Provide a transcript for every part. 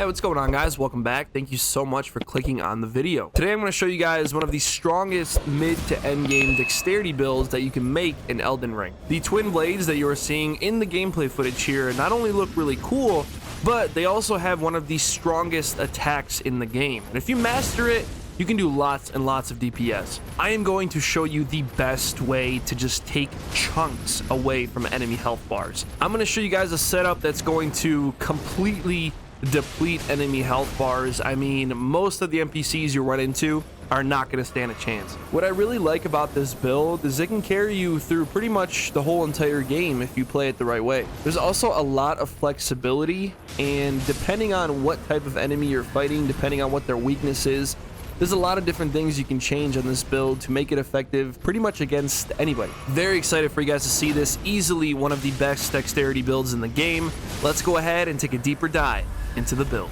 Hey, what's going on, guys? Welcome back. Thank you so much for clicking on the video. Today I'm going to show you guys one of the strongest mid to end game dexterity builds that you can make in Elden Ring. The twin blades that you are seeing in the gameplay footage here not only look really cool, but they also have one of the strongest attacks in the game. And if you master it, you can do lots and lots of DPS. I am going to show you the best way to just take chunks away from enemy health bars. I'm going to show you guys a setup that's going to completely deplete enemy health bars. I mean, most of the NPCs you run into are not going to stand a chance. What I really like about this build is it can carry you through pretty much the whole entire game if you play it the right way. There's also a lot of flexibility, and depending on what type of enemy you're fighting, depending on what their weakness is, there's a lot of different things you can change on this build to make it effective pretty much against anybody. Very excited for you guys to see this. Easily one of the best dexterity builds in the game. Let's go ahead and take a deeper dive into the build.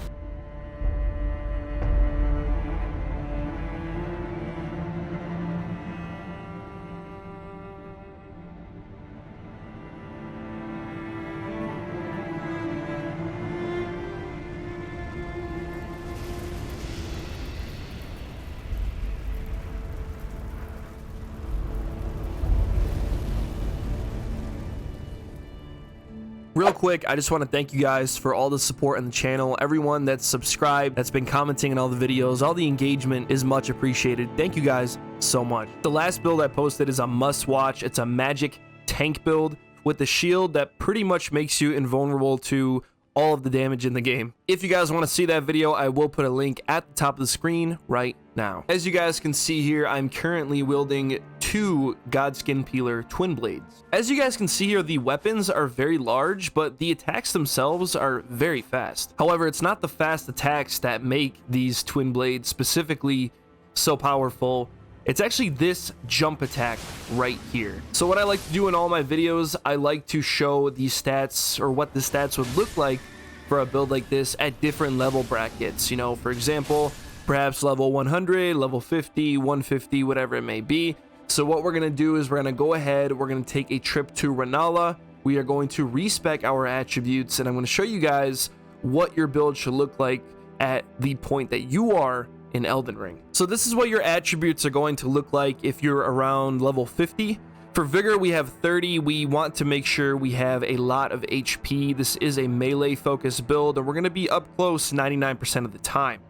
Real quick, I just want to thank you guys for all the support on the channel. Everyone that's subscribed, that's been commenting on all the videos, all the engagement is much appreciated. Thank you guys so much. The last build I posted is a must watch. It's a magic tank build with the shield that pretty much makes you invulnerable to all of the damage in the game. If you guys want to see that video, I will put a link at the top of the screen right now. As you guys can see here, I'm currently wielding two GODSKIN peeler twin blades. As you guys can see here, the weapons are very large, but the attacks themselves are very fast. However, it's not the fast attacks that make these twin blades specifically so powerful. It's actually this jump attack right here. So what I like to do in all my videos, I like to show the stats or what the stats would look like for a build like this at different level brackets. You know, for example, perhaps level 100, level 50, 150, whatever it may be. So what we're going to do is we're going to go ahead, we're going to take a trip to Rennala. We are going to respec our attributes, and I'm going to show you guys what your build should look like at the point that you are in Elden Ring. So this is what your attributes are going to look like if you're around level 50. For Vigor, we have 30. We want to make sure we have a lot of HP. This is a melee focused build, and we're going to be up close 99% of the time.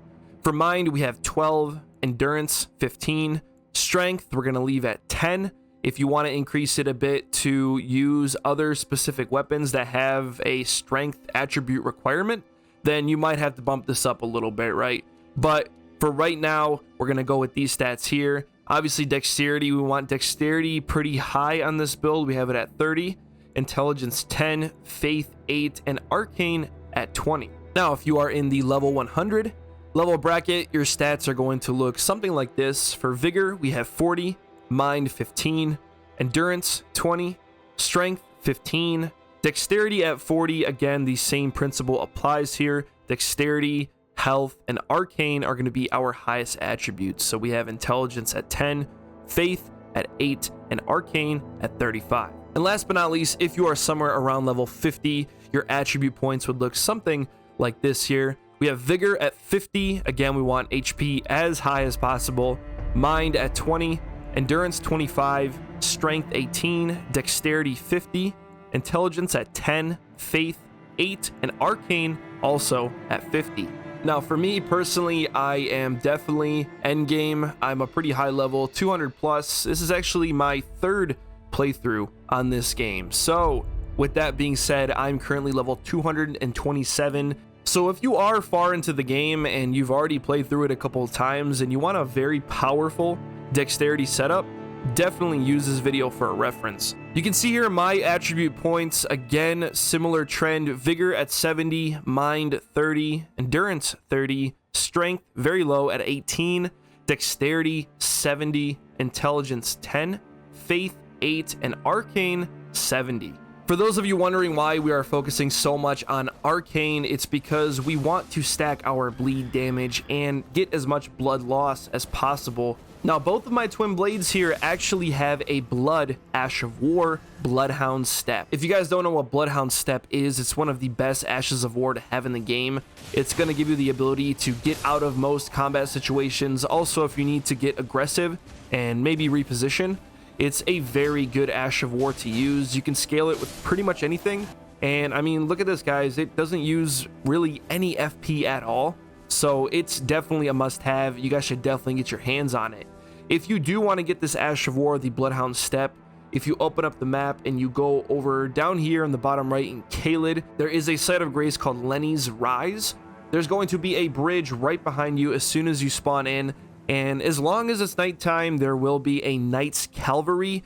For Mind, we have 12. Endurance, 15. Strength, we're going to leave at 10. If you want to increase it a bit to use other specific weapons that have a strength attribute requirement, then you might have to bump this up a little bit, right? But for right now, we're going to go with these stats here. Obviously, dexterity, we want dexterity pretty high on this build. We have it at 30, intelligence 10, faith 8, and arcane at 20. Now, if you are in the level 100 level bracket, your stats are going to look something like this. For Vigor, we have 40, Mind 15, Endurance 20, Strength 15, Dexterity at 40. Again, the same principle applies here. Dexterity, Health, and Arcane are going to be our highest attributes. So we have Intelligence at 10, Faith at 8, and Arcane at 35. And last but not least, if you are somewhere around level 50, your attribute points would look something like this here. We have Vigor at 50. Again, we want HP as high as possible. Mind at 20, Endurance 25, Strength 18, Dexterity 50, Intelligence at 10, Faith 8, and Arcane also at 50. Now, for me personally, I am definitely endgame. I'm a pretty high level, 200 plus. This is actually my third playthrough on this game. So, with that being said, I'm currently level 227. So if you are far into the game and you've already played through it a couple of times and you want a very powerful dexterity setup, definitely use this video for a reference. You can see here my attribute points. Again, similar trend. Vigor at 70, Mind 30, Endurance 30, Strength very low at 18, Dexterity 70, Intelligence 10, Faith 8, and Arcane 70. For those of you wondering why we are focusing so much on arcane, it's because we want to stack our bleed damage and get as much blood loss as possible. Now, both of my twin blades here actually have a blood Ash of War Bloodhound step. If you guys don't know what Bloodhound step is, it's one of the best Ashes of War to have in the game. It's going to give you the ability to get out of most combat situations. Also, if you need to get aggressive and maybe reposition, it's a very good Ash of War to use. You can scale it with pretty much anything. And I mean, look at this, guys. It doesn't use really any FP at all. So it's definitely a must-have. You guys should definitely get your hands on it. If you do want to get this Ash of War, the Bloodhound step, if you open up the map and you go over down here in the bottom right in Caelid, there is a site of grace called Lenny's Rise. There's going to be a bridge right behind you as soon as you spawn in. And as long as it's nighttime, there will be a Knight's Cavalry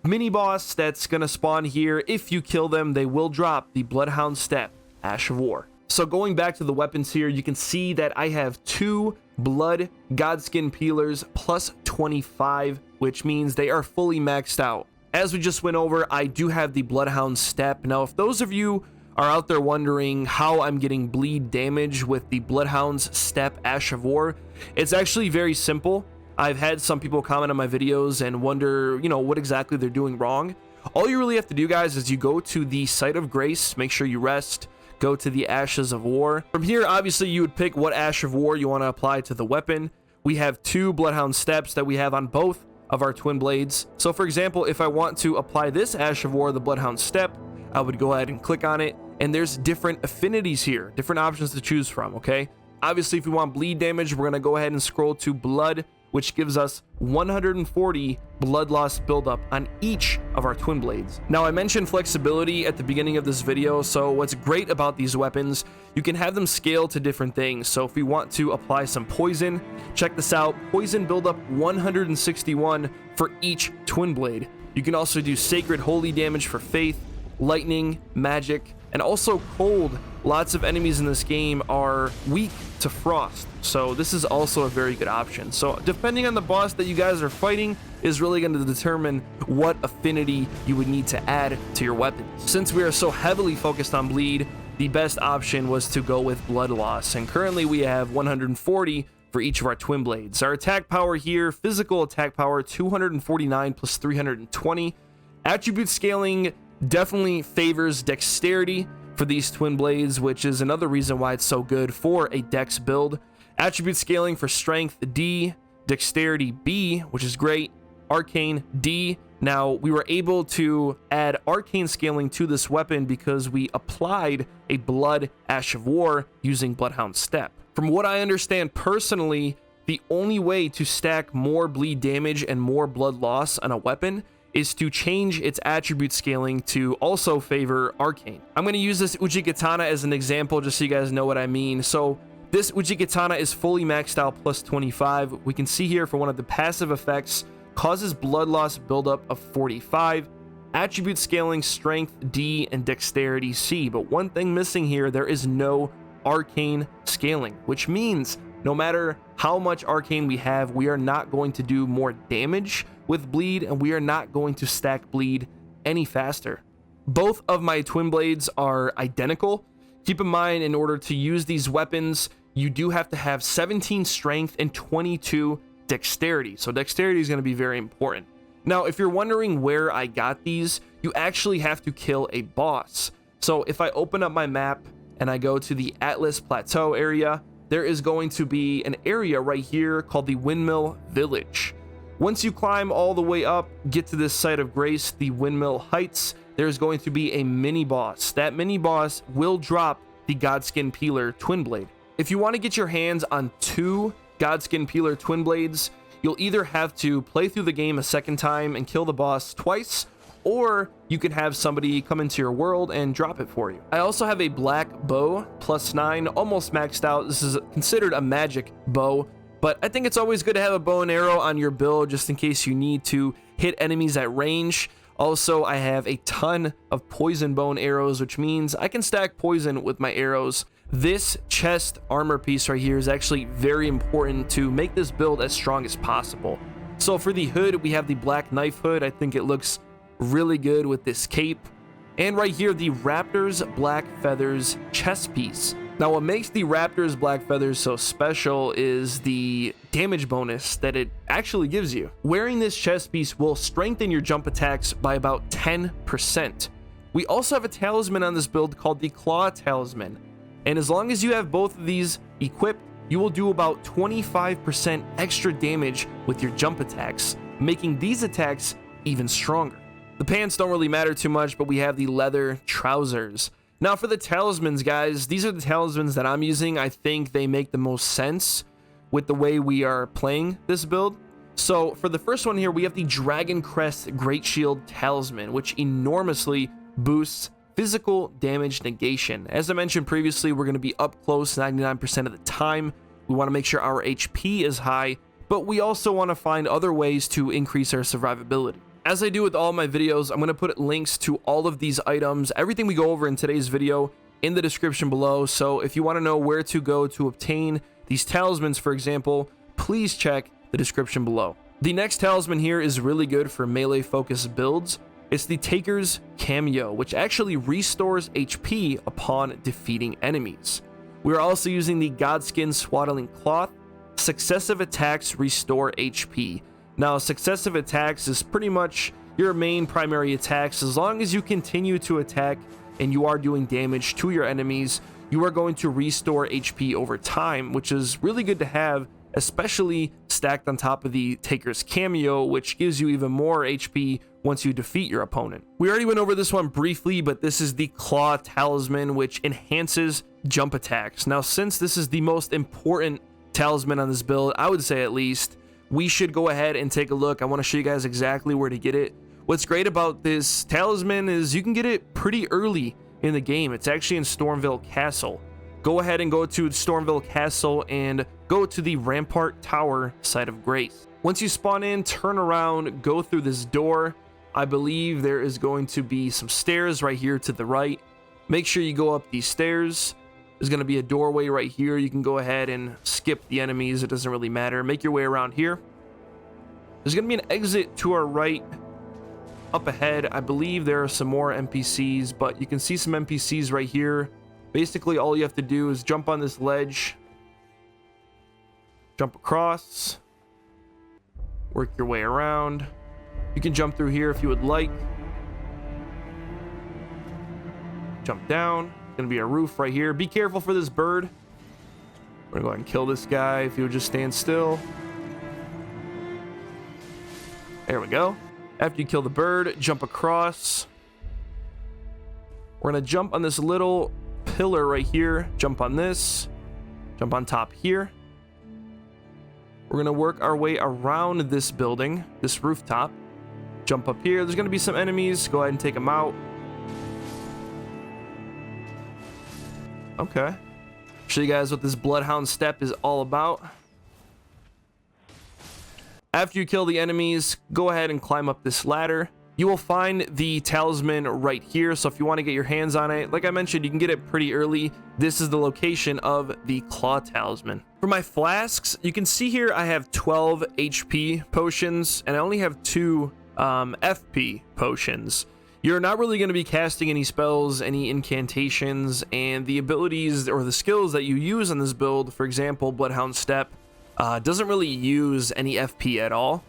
mini boss that's going to spawn here. If you kill them, they will drop the Bloodhound step Ash of War. So going back to the weapons here, you can see that I have 2 blood Godskin peelers plus 25, which means they are fully maxed out. As we just went over, I do have the Bloodhound step. Now, if those of you are out there wondering how I'm getting bleed damage with the Bloodhound's step Ash of War, it's actually very simple. I've had some people comment on my videos and wonder, what exactly they're doing wrong. All you really have to do, guys, is you go to the site of grace, make sure you rest, go to the Ashes of War. From here, obviously, you would pick what Ash of War you want to apply to the weapon. We have 2 Bloodhound steps that we have on both of our twin blades. So for example, if I want to apply this Ash of War, the Bloodhound step, I would go ahead and click on it, and there's different affinities here, different options to choose from, okay? Obviously, if we want bleed damage, we're gonna go ahead and scroll to blood, which gives us 140 blood loss buildup on each of our twin blades. Now, I mentioned flexibility at the beginning of this video, so what's great about these weapons, you can have them scale to different things. So if we want to apply some poison, check this out, poison buildup 161 for each twin blade. You can also do sacred holy damage for faith, lightning, magic, and also cold. Lots of enemies in this game are weak to frost, so this is also a very good option. So depending on the boss that you guys are fighting is really going to determine what affinity you would need to add to your weapon. Since we are so heavily focused on bleed, the best option was to go with blood loss, and currently we have 140 for each of our twin blades. Our attack power here, physical attack power 249 plus 320. Attribute scaling definitely favors dexterity for these twin blades, which is another reason why it's so good for a dex build. Attribute scaling for strength D, dexterity B, which is great, arcane D. Now, we were able to add arcane scaling to this weapon because we applied a blood Ash of War using Bloodhound step. From what I understand personally, the only way to stack more bleed damage and more blood loss on a weapon is to change its attribute scaling to also favor arcane. I'm going to use this Uji-Katana as an example just so you guys know what I mean. So this Uji-Katana is fully maxed out plus 25. We can see here for one of the passive effects, causes blood loss buildup of 45, attribute scaling strength D and dexterity C. But one thing missing here, there is no arcane scaling, which means no matter how much arcane we have, we are not going to do more damage with bleed, and we are not going to stack bleed any faster. Both of my twin blades are identical. Keep in mind, in order to use these weapons, you do have to have 17 strength and 22 dexterity. So dexterity is going to be very important. Now, if you're wondering where I got these, you actually have to kill a boss. So if I open up my map and I go to the Atlas Plateau area, there is going to be an area right here called the Windmill Village. Once you climb all the way up, get to this site of grace, the Windmill Heights, there's going to be a mini boss. That mini boss will drop the Godskin Peeler Twin Blade. If you want to get your hands on 2 Godskin Peeler Twin Blades, you'll either have to play through the game a second time and kill the boss twice, or you can have somebody come into your world and drop it for you. I also have a black bow, plus 9, almost maxed out. This is considered a magic bow, but I think it's always good to have a bow and arrow on your build just in case you need to hit enemies at range. Also, I have a ton of poison bow and arrows, which means I can stack poison with my arrows. This chest armor piece right here is actually very important to make this build as strong as possible. So for the hood, we have the black knife hood. I think it looks really good with this cape. And right here, the Raptors Black Feathers chest piece. Now, what makes the Raptors Black Feathers so special is the damage bonus that it actually gives you. Wearing this chest piece will strengthen your jump attacks by about 10%. We also have a talisman on this build called the Claw Talisman. And as long as you have both of these equipped, you will do about 25% extra damage with your jump attacks, making these attacks even stronger. The pants don't really matter too much, but we have the leather trousers. Now for the talismans, guys, these are the talismans that I'm using. I think they make the most sense with the way we are playing this build. So for the first one here, we have the DRAGONCREST GREATSHIELD Talisman, which enormously boosts physical damage negation. As I mentioned previously, we're going to be up close 99% of the time. We want to make sure our HP is high, but we also want to find other ways to increase our survivability. As I do with all my videos, I'm going to put links to all of these items, everything we go over in today's video, in the description below. So if you want to know where to go to obtain these talismans, for example, please check the description below. The next talisman here is really good for melee focused builds. It's the Taker's CAMEO, which actually restores HP upon defeating enemies. We are also using the GODSKIN Swaddling Cloth. Successive attacks restore HP. Now, successive attacks is pretty much your main primary attacks. As long as you continue to attack and you are doing damage to your enemies, you are going to restore HP over time, which is really good to have, especially stacked on top of the Taker's CAMEO, which gives you even more HP once you defeat your opponent. We already went over this one briefly, but this is the Claw Talisman, which enhances jump attacks. Now, since this is the most important talisman on this build, I would say at least, we should go ahead and take a look. I want to show you guys exactly where to get it. What's great about this talisman is you can get it pretty early in the game. It's actually in Stormville Castle. Go ahead and go to Stormville Castle and go to the Rampart Tower site of Grace. Once you spawn in, turn around, go through this door. I believe there is going to be some stairs right here to the right. Make sure you go up these stairs. There's going to be a doorway right here. You can go ahead and skip the enemies. It doesn't really matter. Make your way around here. There's going to be an exit to our right. Up ahead, I believe there are some more NPCs, but you can see some NPCs right here. Basically, all you have to do is jump on this ledge, jump across, work your way around. You can jump through here if you would like. Jump down. Gonna be a roof right here. Be careful for this bird. We're gonna go ahead and kill this guy if he would just stand still. There we go. After you kill the bird, jump across. We're gonna jump on this little pillar right here. Jump on this. Jump on top here. We're gonna work our way around this building, this rooftop. Jump up here. There's gonna be some enemies. Go ahead and take them out. Okay. Show you guys what this Bloodhound step is all about. After you kill the enemies, go ahead and climb up this ladder. You will find the talisman right here. So if you want to get your hands on it, like I mentioned, you can get it pretty early. This is the location of the Claw Talisman. For my flasks, you can see here I have 12 HP potions and I only have 2 FP potions. You're not really going to be casting any spells, any incantations, and the abilities or the skills that you use on this build, for example, Bloodhound Step, doesn't really use any FP at all.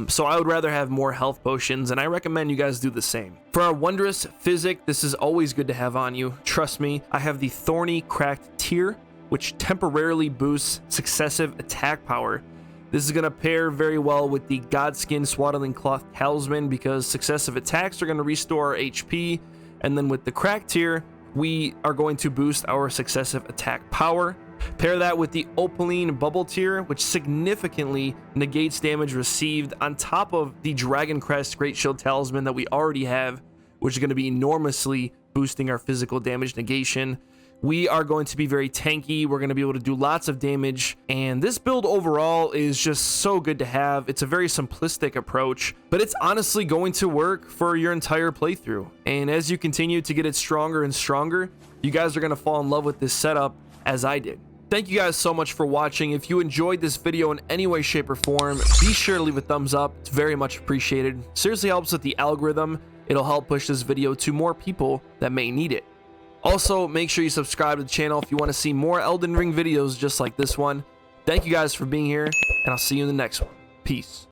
So I would rather have more health potions, and I recommend you guys do the same. For our Wondrous Physic, this is always good to have on you. Trust me, I have the Thorny Cracked Tear, which temporarily boosts successive attack power. This is going to pair very well with the GODSKIN Swaddling Cloth Talisman because successive attacks are going to restore our HP. And then with the Cracked Tear, we are going to boost our successive attack power. Pair that with the Opaline Bubble Tear, which significantly negates damage received on top of the DRAGONCREST GREATSHIELD Talisman that we already have, which is going to be enormously boosting our physical damage negation. We are going to be very tanky. We're going to be able to do lots of damage. And this build overall is just so good to have. It's a very simplistic approach, but it's honestly going to work for your entire playthrough. And as you continue to get it stronger and stronger, you guys are going to fall in love with this setup as I did. Thank you guys so much for watching. If you enjoyed this video in any way, shape, or form, be sure to leave a thumbs up. It's very much appreciated. Seriously helps with the algorithm. It'll help push this video to more people that may need it. Also, make sure you subscribe to the channel if you want to see more Elden Ring videos just like this one. Thank you guys for being here, and I'll see you in the next one. Peace.